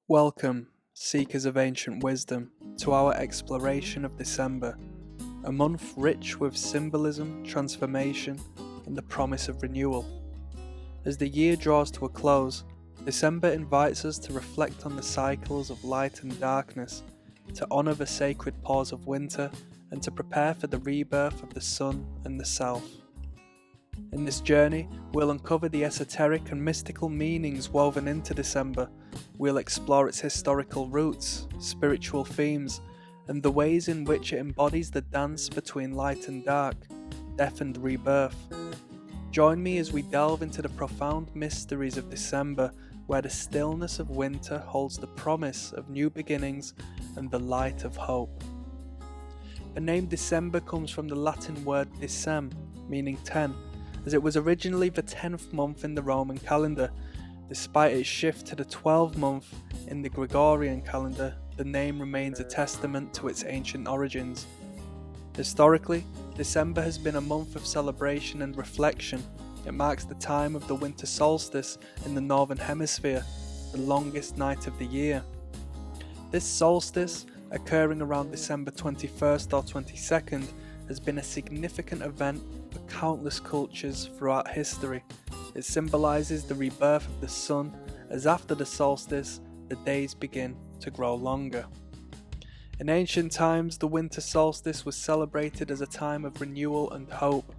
Welcome, seekers of ancient wisdom, to our exploration of December, a month rich with symbolism, transformation, and the promise of renewal. As the year draws to a close, December invites us to reflect on the cycles of light and darkness, to honour the sacred pause of winter, and to prepare for the rebirth of the sun and the south. In this journey, we'll uncover the esoteric and mystical meanings woven into December. We'll explore its historical roots, spiritual themes, and the ways in which it embodies the dance between light and dark, death and rebirth. Join me as we delve into the profound mysteries of December, where the stillness of winter holds the promise of new beginnings and the light of hope. The name December comes from the Latin word decem, meaning 10, as it was originally the 10th month in the Roman calendar. Despite its shift to the 12th month in the Gregorian calendar, the name remains a testament to its ancient origins. Historically, December has been a month of celebration and reflection. It marks the time of the winter solstice in the Northern Hemisphere, the longest night of the year. This solstice, occurring around December 21st or 22nd, has been a significant event for countless cultures throughout history. It symbolises the rebirth of the sun, as after the solstice, the days begin to grow longer. In ancient times, the winter solstice was celebrated as a time of renewal and hope.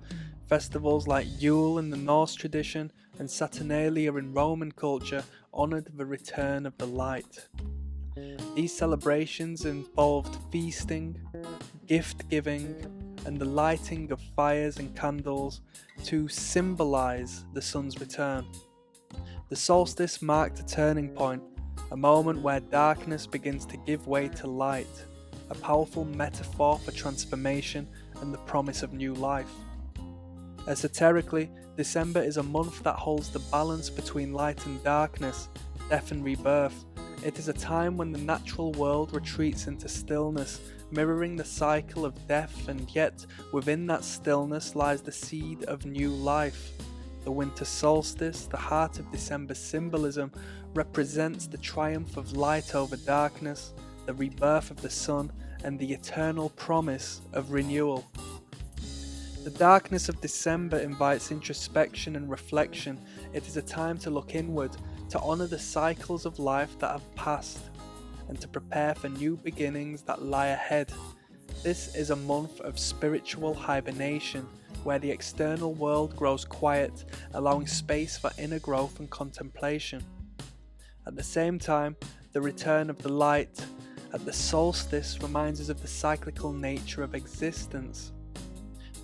Festivals like Yule in the Norse tradition and Saturnalia in Roman culture honoured the return of the light. These celebrations involved feasting, gift-giving, and the lighting of fires and candles to symbolise the sun's return. The solstice marked a turning point, a moment where darkness begins to give way to light, a powerful metaphor for transformation and the promise of new life. Esoterically, December is a month that holds the balance between light and darkness, death and rebirth. It is a time when the natural world retreats into stillness, mirroring the cycle of death, and yet within that stillness lies the seed of new life. The winter solstice, the heart of December's symbolism, represents the triumph of light over darkness, the rebirth of the sun, and the eternal promise of renewal. The darkness of December invites introspection and reflection. It is a time to look inward, to honour the cycles of life that have passed, and to prepare for new beginnings that lie ahead. This is a month of spiritual hibernation, where the external world grows quiet, allowing space for inner growth and contemplation. At the same time, the return of the light at the solstice reminds us of the cyclical nature of existence.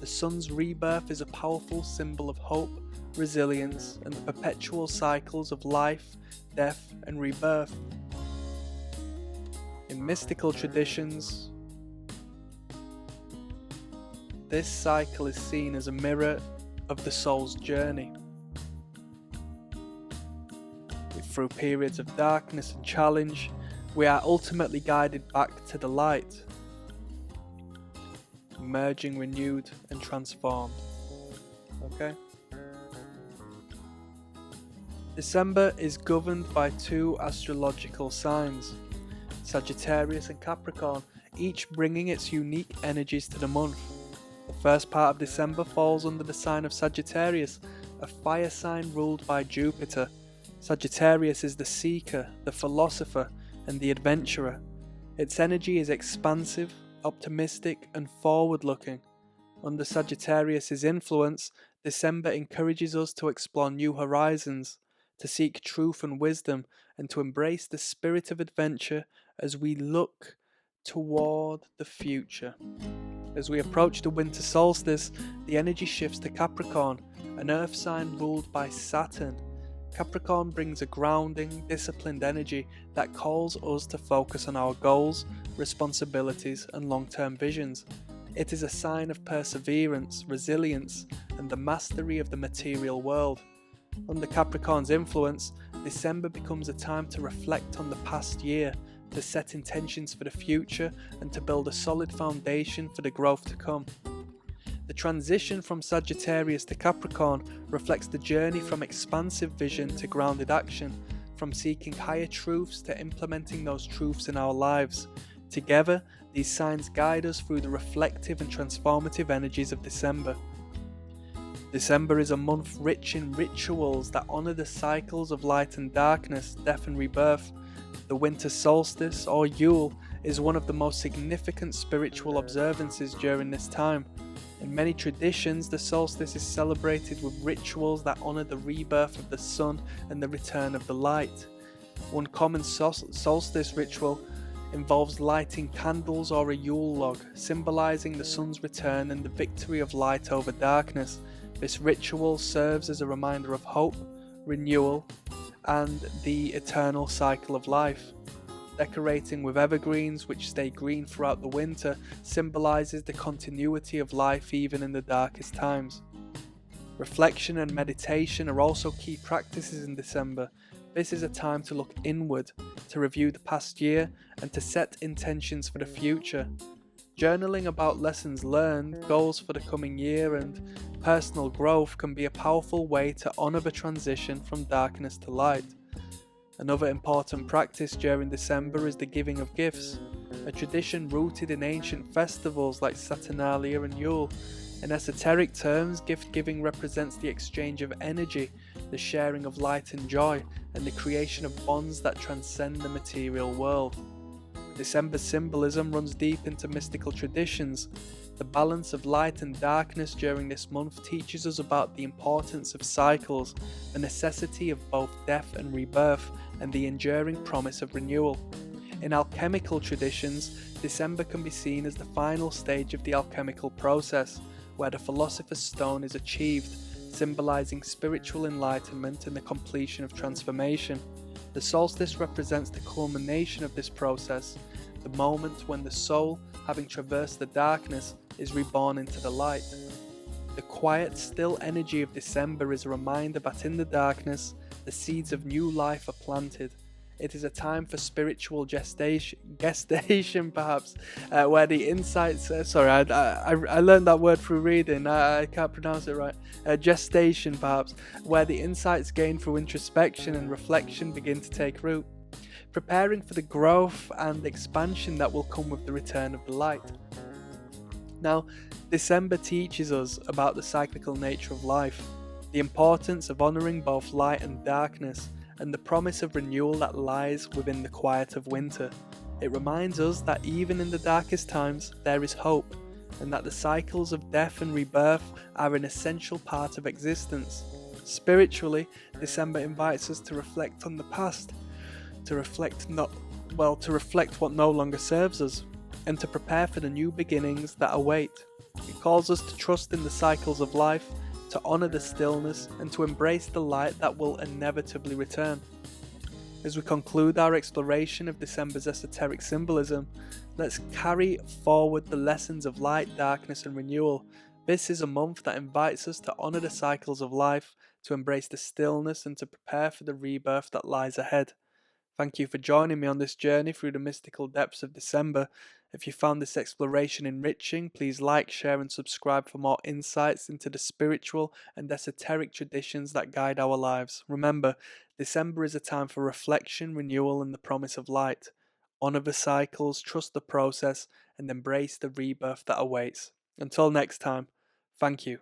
The sun's rebirth is a powerful symbol of hope, resilience, and the perpetual cycles of life, death, and rebirth. In mystical traditions, this cycle is seen as a mirror of the soul's journey. Through periods of darkness and challenge, we are ultimately guided back to the light, emerging renewed and transformed. Okay? December is governed by two astrological signs, Sagittarius and Capricorn, each bringing its unique energies to the month. The first part of December falls under the sign of Sagittarius, a fire sign ruled by Jupiter. Sagittarius is the seeker, the philosopher, and the adventurer. Its energy is expansive, optimistic, and forward-looking. Under Sagittarius's influence, December encourages us to explore new horizons, to seek truth and wisdom, and to embrace the spirit of adventure as we look toward the future. As we approach the winter solstice, the energy shifts to Capricorn, an earth sign ruled by Saturn. Capricorn brings a grounding, disciplined energy that calls us to focus on our goals, responsibilities, and long-term visions. It is a sign of perseverance, resilience, and the mastery of the material world. Under Capricorn's influence, December becomes a time to reflect on the past year, to set intentions for the future, and to build a solid foundation for the growth to come. The transition from Sagittarius to Capricorn reflects the journey from expansive vision to grounded action, from seeking higher truths to implementing those truths in our lives. Together, these signs guide us through the reflective and transformative energies of December. December is a month rich in rituals that honour the cycles of light and darkness, death and rebirth. The winter solstice, or Yule, is one of the most significant spiritual observances during this time. In many traditions, the solstice is celebrated with rituals that honour the rebirth of the sun and the return of the light. One common solstice ritual involves lighting candles or a Yule log, symbolising the sun's return and the victory of light over darkness. This ritual serves as a reminder of hope, renewal, and the eternal cycle of life. Decorating with evergreens which stay green throughout the winter symbolises the continuity of life even in the darkest times. Reflection and meditation are also key practices in December. This is a time to look inward, to review the past year, and to set intentions for the future. Journaling about lessons learned, goals for the coming year, and personal growth can be a powerful way to honour the transition from darkness to light. Another important practice during December is the giving of gifts, a tradition rooted in ancient festivals like Saturnalia and Yule. In esoteric terms, gift giving represents the exchange of energy, the sharing of light and joy, and the creation of bonds that transcend the material world. December symbolism runs deep into mystical traditions. The balance of light and darkness during this month teaches us about the importance of cycles, the necessity of both death and rebirth, and the enduring promise of renewal. In alchemical traditions, December can be seen as the final stage of the alchemical process, where the philosopher's stone is achieved, symbolising spiritual enlightenment and the completion of transformation. The solstice represents the culmination of this process, the moment when the soul, having traversed the darkness, is reborn into the light. The quiet, still energy of December is a reminder that in the darkness, the seeds of new life are planted. It is a time for spiritual gestation perhaps, where the insights, I learned that word through reading, I can't pronounce it right, gestation perhaps, where the insights gained through introspection and reflection begin to take root, preparing for the growth and expansion that will come with the return of the light. Now, December teaches us about the cyclical nature of life, the importance of honouring both light and darkness, and the promise of renewal that lies within the quiet of winter. It reminds us that even in the darkest times, there is hope, and that the cycles of death and rebirth are an essential part of existence. Spiritually, December invites us to reflect on the past, to reflect what no longer serves us, and to prepare for the new beginnings that await. It calls us to trust in the cycles of life, to honour the stillness, and to embrace the light that will inevitably return. As we conclude our exploration of December's esoteric symbolism, let's carry forward the lessons of light, darkness, and renewal. This is a month that invites us to honour the cycles of life, to embrace the stillness, and to prepare for the rebirth that lies ahead. Thank you for joining me on this journey through the mystical depths of December. If you found this exploration enriching, please like, share and subscribe for more insights into the spiritual and esoteric traditions that guide our lives. Remember, December is a time for reflection, renewal and the promise of light. Honour the cycles, trust the process and embrace the rebirth that awaits. Until next time, thank you.